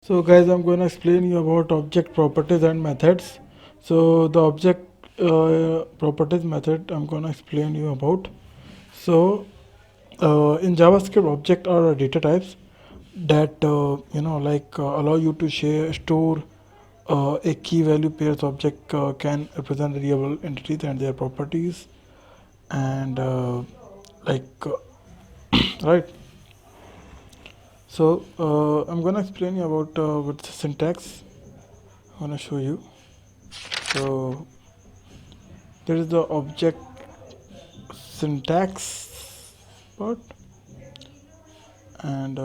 So guys, I'm going to explain you about object properties and methods. So the object properties method I'm going to explain you about. So in JavaScript, object are data types that allow you to store a key value pairs. Object can represent real entities and their properties, and like right. So I'm gonna explain you about what's the syntax. I'm gonna show you. So there is the object syntax part, and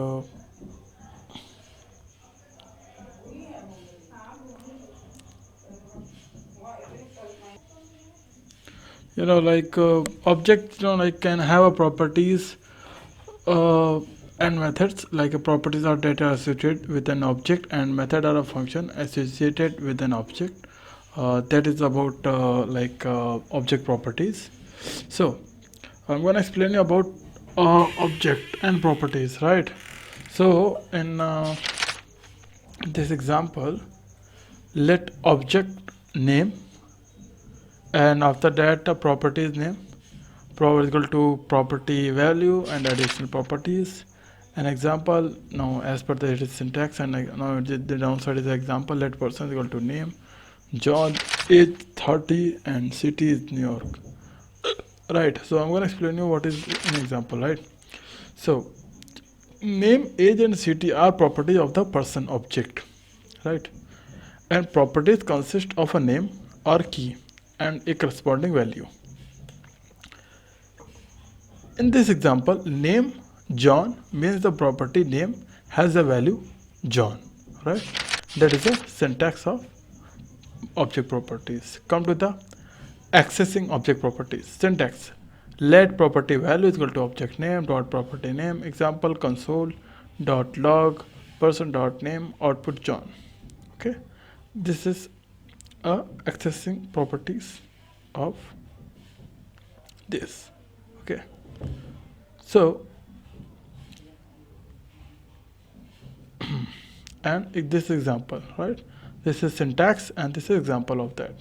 object can have a properties and methods. Like a properties are data associated with an object, and method are a function associated with an object. That is about object properties. So I'm going to explain you about object and properties, right? So in this example, let object name, and after that a properties name is equal to property value and additional properties. An example now as per the syntax, and now the downside is the example. Let person is equal to name John, age 30, and city is New York. Right, so I'm going to explain you what is an example, right? So name, age, and city are properties of the person object, right? And properties consist of a name or key and a corresponding value. In this example, name John means the property name has the value John, right? That is the syntax of object properties. Come to the accessing object properties. Syntax: let property value is equal to object name dot property name. Example: console dot log person dot name output John. Okay, this is accessing properties of this. Okay, so and this example, right? This is syntax and this is example of that.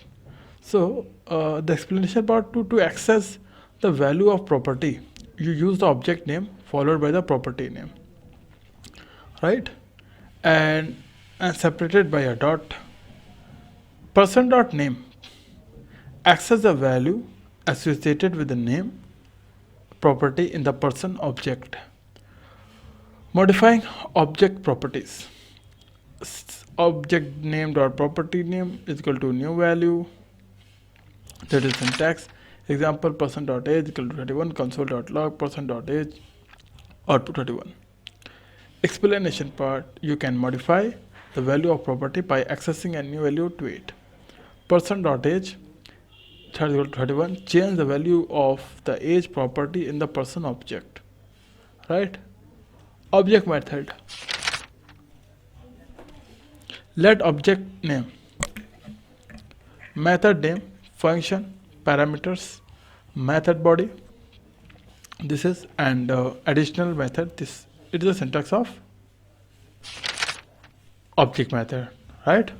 So the explanation part, to access the value of property, you use the object name followed by the property name, right? And separated by a dot. Person dot name access the value associated with the name property in the person object. Modifying object properties. Object name dot property name is equal to new value. That is syntax. Example: person dot age equal to 31, console dot log person dot age output 31. Explanation part: you can modify the value of property by accessing a new value to it. Person dot age 31, change the value of the age property in the person object, right? Object method: let object name, method name, function, parameters, method body. This is and additional method. This it is a syntax of object method, right?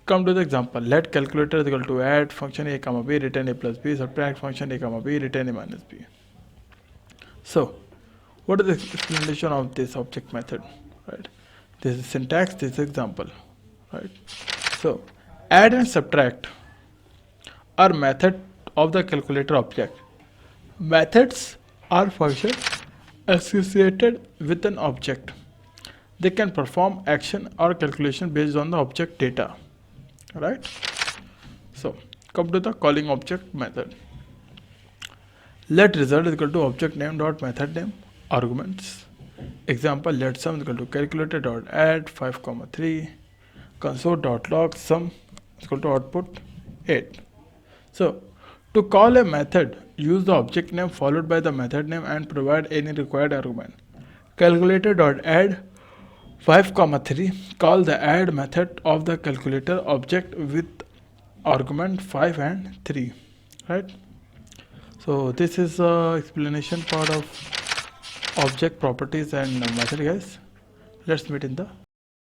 Come to the example. Let calculator is equal to add function a comma b, return a plus b, subtract function a comma b, return a minus b. So what is the explanation of this object method, right? This is syntax, this is example, right? So add and subtract are method of the calculator object. Methods are functions associated with an object. They can perform action or calculation based on the object data, right? So come to the calling object method. Let result is equal to object name dot method name arguments. Example: let sum is equal to calculator dot add 5, 3, console dot log sum is equal to output 8. So to call a method, use the object name followed by the method name and provide any required argument. Calculator dot add 5, 3, call the add method of the calculator object with argument 5 and 3, right? So this is explanation part of object properties and method, guys. Let's meet in the